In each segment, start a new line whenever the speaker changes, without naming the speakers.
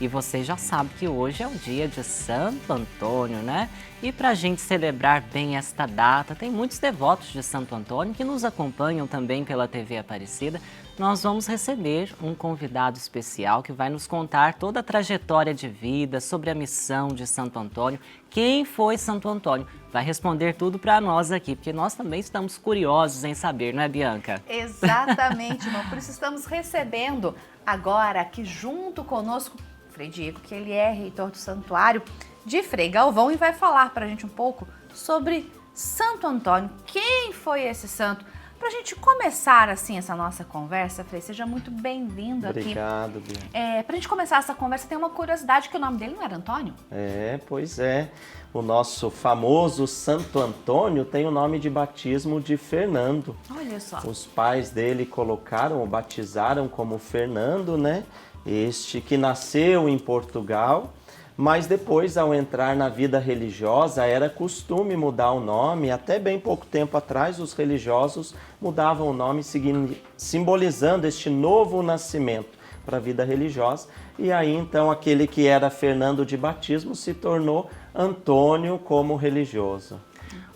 E você já sabe que hoje é o dia de Santo Antônio, né? E para a gente celebrar bem esta data, tem muitos devotos de Santo Antônio que nos acompanham também pela TV Aparecida. Nós vamos receber um convidado especial que vai nos contar toda a trajetória de vida, sobre a missão de Santo Antônio. Quem foi Santo Antônio? Vai responder tudo para nós aqui, porque nós também estamos curiosos em saber, não é, Bianca?
Exatamente, irmão. Por isso estamos recebendo agora aqui junto conosco Frei Diego, que ele é reitor do Santuário de Frei Galvão e vai falar para a gente um pouco sobre Santo Antônio. Quem foi esse santo? Para a gente começar assim essa nossa conversa, Frei, seja muito bem-vindo aqui.
Obrigado, Bia.
Para a gente começar essa conversa, tem uma curiosidade, que o nome dele não era Antônio?
Pois é. O nosso famoso Santo Antônio tem o nome de batismo de Fernando.
Olha só.
Os pais dele colocaram, ou batizaram como Fernando, né? Este que nasceu em Portugal, mas depois, ao entrar na vida religiosa, era costume mudar o nome. Até bem pouco tempo atrás, os religiosos mudavam o nome, simbolizando este novo nascimento para a vida religiosa. E aí, então, aquele que era Fernando de batismo se tornou Antônio como religioso.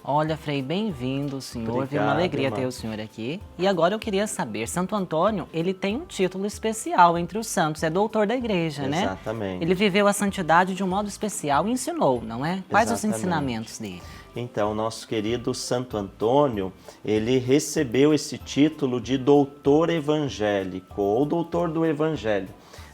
Olha, Frei, bem-vindo, senhor.
Obrigado,
Uma alegria
irmão.
ter o senhor aqui. E agora eu queria saber, Santo Antônio, ele tem um título especial entre os santos, é doutor da igreja, né?
Exatamente.
Ele viveu a santidade de um modo especial e ensinou, não é? Quais os
Exatamente.
ensinamentos dele?
Então, nosso querido Santo Antônio, ele recebeu esse título de doutor evangélico, ou doutor do evangelho.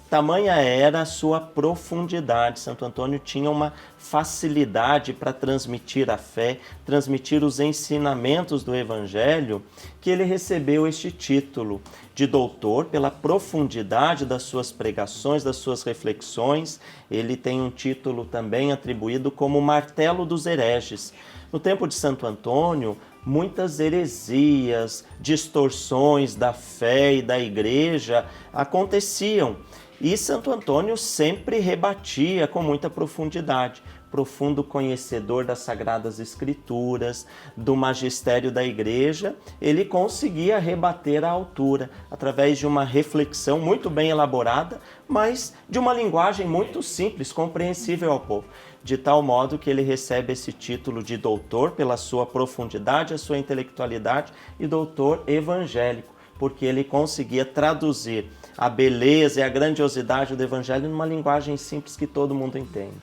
Tamanha era a sua profundidade. Santo Antônio tinha uma facilidade para transmitir a fé, transmitir os ensinamentos do Evangelho, que ele recebeu este título de doutor pela profundidade das suas pregações, das suas reflexões. Ele tem um título também atribuído como martelo dos hereges. No tempo de Santo Antônio, muitas heresias, distorções da fé e da igreja aconteciam. E Santo Antônio sempre rebatia com muita profundidade. Profundo conhecedor das Sagradas Escrituras, do magistério da Igreja, ele conseguia rebater à altura, através de uma reflexão muito bem elaborada, mas de uma linguagem muito simples, compreensível ao povo. De tal modo que ele recebe esse título de doutor pela sua profundidade, a sua intelectualidade, e doutor evangélico, porque ele conseguia traduzir a beleza e a grandiosidade do Evangelho numa linguagem simples que todo mundo entende.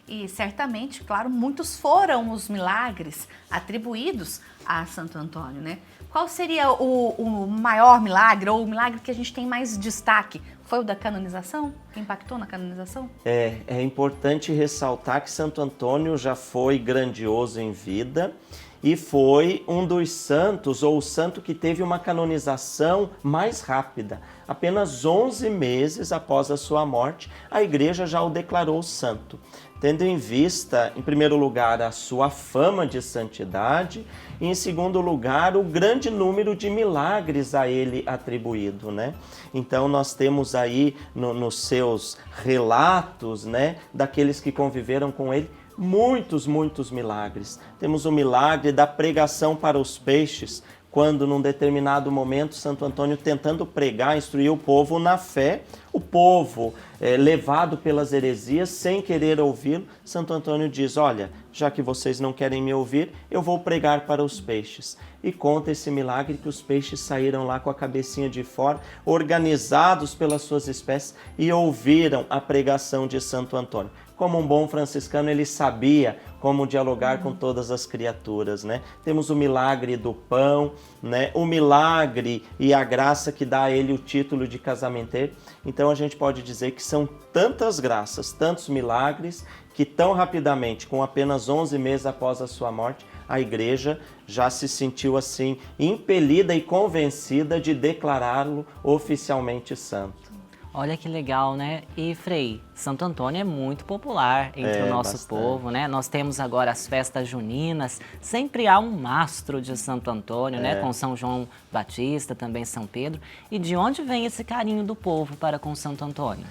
E certamente, claro, muitos foram os milagres atribuídos a Santo Antônio, né? Qual seria o maior milagre, ou o milagre que a gente tem mais destaque? Foi o da canonização? Que impactou na canonização?
É importante ressaltar que Santo Antônio já foi grandioso em vida e foi um dos santos, ou o santo que teve uma canonização mais rápida. Apenas 11 meses após a sua morte, a Igreja já o declarou santo, tendo em vista, em primeiro lugar, a sua fama de santidade e, em segundo lugar, o grande número de milagres a ele atribuído, né? Então, nós temos aí nos seus relatos, né, daqueles que conviveram com ele, muitos milagres. Temos o milagre da pregação para os peixes, quando num determinado momento Santo Antônio, tentando pregar, instruir o povo na fé, o povo levado pelas heresias, sem querer ouvi-lo, Santo Antônio diz: olha, já que vocês não querem me ouvir, eu vou pregar para os peixes. E conta esse milagre que os peixes saíram lá com a cabecinha de fora, organizados pelas suas espécies, e ouviram a pregação de Santo Antônio. Como um bom franciscano, ele sabia como dialogar com todas as criaturas, né? Temos o milagre do pão, né? O milagre e a graça que dá a ele o título de casamenteiro. Então a gente pode dizer que são tantas graças, tantos milagres, que tão rapidamente, com apenas 11 meses após a sua morte, a Igreja já se sentiu assim impelida e convencida de declará-lo oficialmente santo.
Olha que legal, né? E, Frei, Santo Antônio é muito popular entre o nosso
bastante.
povo, né? Nós temos agora as festas juninas, sempre há um mastro de Santo Antônio, né? Com São João Batista, também São Pedro. E de onde vem esse carinho do povo para com Santo Antônio?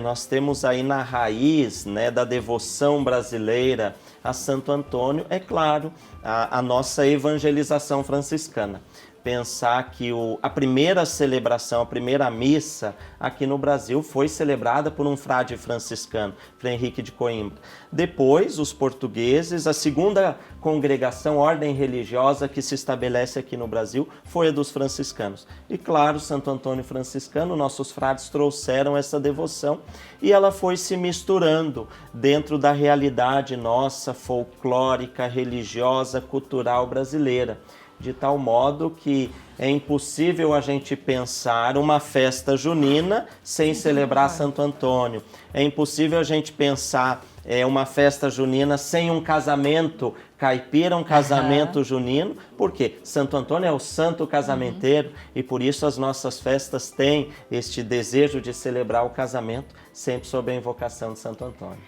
Nós temos aí na raiz, né, da devoção brasileira a Santo Antônio, é claro, a nossa evangelização franciscana. pensar que a primeira celebração, a primeira missa aqui no Brasil foi celebrada por um frade franciscano, Frei Henrique de Coimbra. Depois, os portugueses, a segunda congregação, ordem religiosa que se estabelece aqui no Brasil foi a dos franciscanos. E claro, Santo Antônio franciscano, nossos frades trouxeram essa devoção e ela foi se misturando dentro da realidade nossa, folclórica, religiosa, cultural brasileira. De tal modo que é impossível a gente pensar uma festa junina sem celebrar Santo Antônio. É impossível a gente pensar uma festa junina sem um casamento caipira, um casamento junino. Por quê? Santo Antônio é o santo casamenteiro e por isso as nossas festas têm este desejo de celebrar o casamento sempre sob a invocação de Santo Antônio.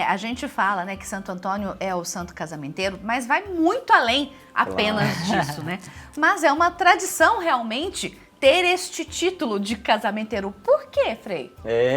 A gente fala, né, que Santo Antônio é o santo casamenteiro, mas vai muito além apenas disso, né? Mas é uma tradição realmente ter este título de casamenteiro. Por quê, Frei?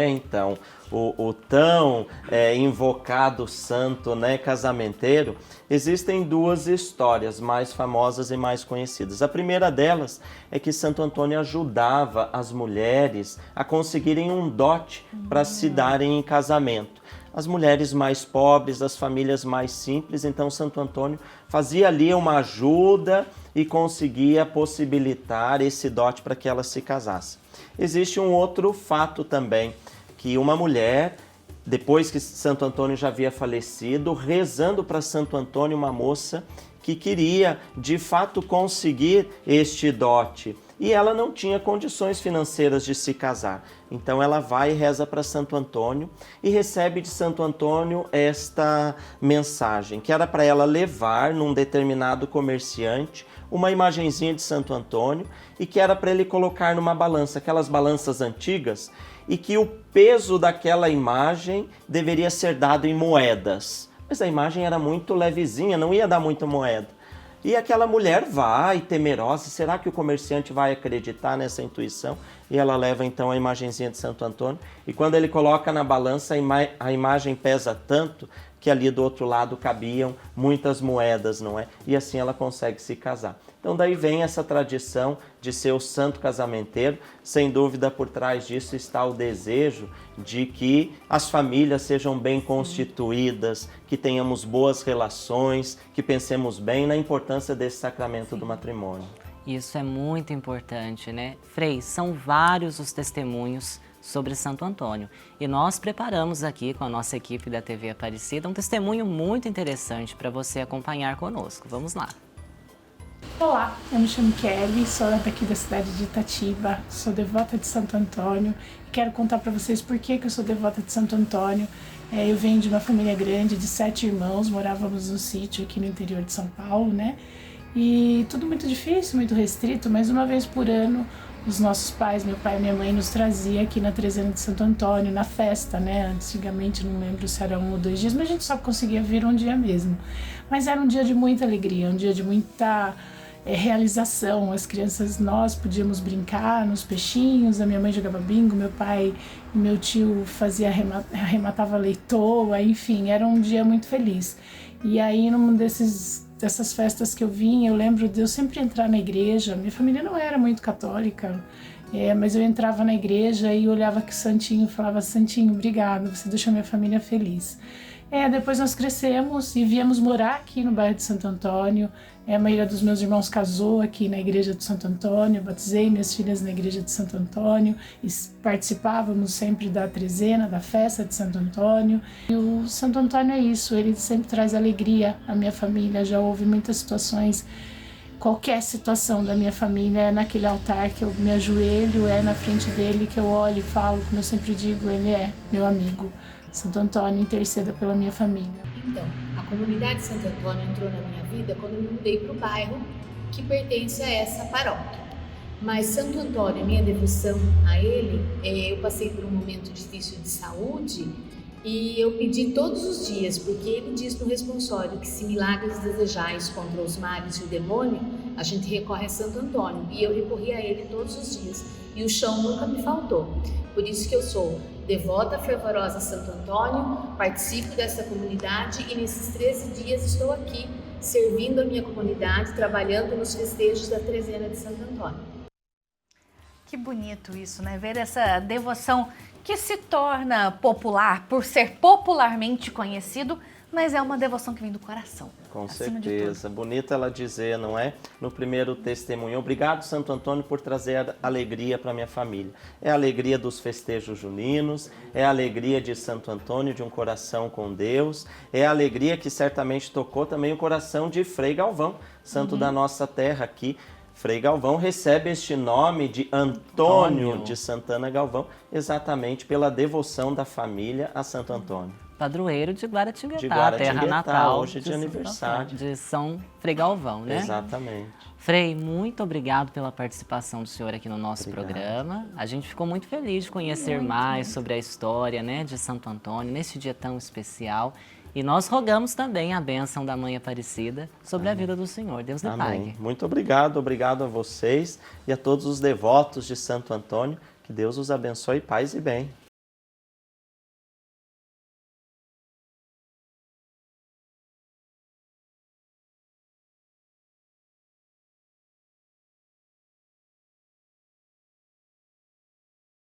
Então, o tão invocado santo, né, casamenteiro, existem duas histórias mais famosas e mais conhecidas. A primeira delas é que Santo Antônio ajudava as mulheres a conseguirem um dote para se darem em casamento. As mulheres mais pobres, as famílias mais simples, então Santo Antônio fazia ali uma ajuda e conseguia possibilitar esse dote para que elas se casassem. Existe um outro fato também, que uma mulher, depois que Santo Antônio já havia falecido, rezando para Santo Antônio, uma moça que queria de fato conseguir este dote. E ela não tinha condições financeiras de se casar. Então ela vai e reza para Santo Antônio e recebe de Santo Antônio esta mensagem, que era para ela levar num determinado comerciante uma imagenzinha de Santo Antônio e que era para ele colocar numa balança, aquelas balanças antigas, e que o peso daquela imagem deveria ser dado em moedas. Mas a imagem era muito levezinha, não ia dar muita moeda. E aquela mulher vai, temerosa, será que o comerciante vai acreditar nessa intuição? E ela leva então a imagenzinha de Santo Antônio. E quando ele coloca na balança, a imagem pesa tanto que ali do outro lado cabiam muitas moedas, não é? E assim ela consegue se casar. Então daí vem essa tradição de ser o santo casamenteiro. Sem dúvida, por trás disso está o desejo de que as famílias sejam bem constituídas, que tenhamos boas relações, que pensemos bem na importância desse sacramento do matrimônio.
Isso é muito importante, né? Frei, são vários os testemunhos sobre Santo Antônio. E nós preparamos aqui com a nossa equipe da TV Aparecida um testemunho muito interessante para você acompanhar conosco. Vamos lá.
Olá, eu me chamo Kelly, sou daqui da cidade de Itatiba, sou devota de Santo Antônio e quero contar para vocês por que eu sou devota de Santo Antônio. Eu venho de uma família grande, de 7 irmãos, morávamos no sítio aqui no interior de São Paulo, né? E tudo muito difícil, muito restrito, mas uma vez por ano os nossos pais, meu pai e minha mãe, nos trazia aqui na trezena de Santo Antônio, na festa, né? Antigamente, não lembro se era 1 ou 2 dias, mas a gente só conseguia vir um dia mesmo. Mas era um dia de muita alegria, um dia de muita realização. As crianças, nós podíamos brincar nos peixinhos, a minha mãe jogava bingo, meu pai e meu tio arrematava leitoa, enfim, era um dia muito feliz. E aí, num dessas festas que eu vinha, eu lembro de eu sempre entrar na igreja. Minha família não era muito católica, mas eu entrava na igreja e olhava que o Santinho e falava: Santinho, obrigado, você deixou minha família feliz. Depois nós crescemos e viemos morar aqui no bairro de Santo Antônio. A maioria dos meus irmãos casou aqui na igreja de Santo Antônio. Batizei minhas filhas na igreja de Santo Antônio e participávamos sempre da trezena, da festa de Santo Antônio. E o Santo Antônio é isso, ele sempre traz alegria à minha família. Já houve muitas situações, qualquer situação da minha família, é naquele altar que eu me ajoelho, é na frente dele que eu olho e falo, como eu sempre digo, ele é meu amigo. Santo Antônio, interceda pela minha família.
Então, a comunidade Santo Antônio entrou na minha vida quando eu me mudei para o bairro que pertence a essa paróquia. Mas Santo Antônio, minha devoção a ele, eu passei por um momento difícil de saúde e eu pedi todos os dias, porque ele diz no responsório que se milagres desejais contra os males e o demônio, a gente recorre a Santo Antônio. E eu recorri a ele todos os dias e o chão nunca me faltou. Por isso que eu sou devota fervorosa a Santo Antônio, participo dessa comunidade e nesses 13 dias estou aqui servindo a minha comunidade, trabalhando nos festejos da trezena de Santo Antônio.
Que bonito isso, né? Ver essa devoção que se torna popular por ser popularmente conhecido, mas é uma devoção que vem do coração.
Com
acima de
certeza. Bonito ela dizer, não é? No primeiro testemunho, obrigado Santo Antônio por trazer alegria para minha família. É a alegria dos festejos juninos, é a alegria de Santo Antônio, de um coração com Deus, é a alegria que certamente tocou também o coração de Frei Galvão, santo da nossa terra aqui. Frei Galvão recebe este nome de Antônio de Santana Galvão, exatamente pela devoção da família a Santo Antônio.
Padroeiro de Guaratinguetá,
De Guaratinguetá,
terra natal
hoje de aniversário.
De São Frei Galvão, né?
Exatamente.
Frei, muito obrigado pela participação do senhor aqui no nosso
Obrigado.
programa. A gente ficou muito feliz de conhecer mais sobre a história, né, de Santo Antônio, nesse dia tão especial. E nós rogamos também a bênção da Mãe Aparecida sobre a vida do senhor. Deus lhe pague.
Muito obrigado, obrigado a vocês e a todos os devotos de Santo Antônio. Que Deus os abençoe, paz e bem.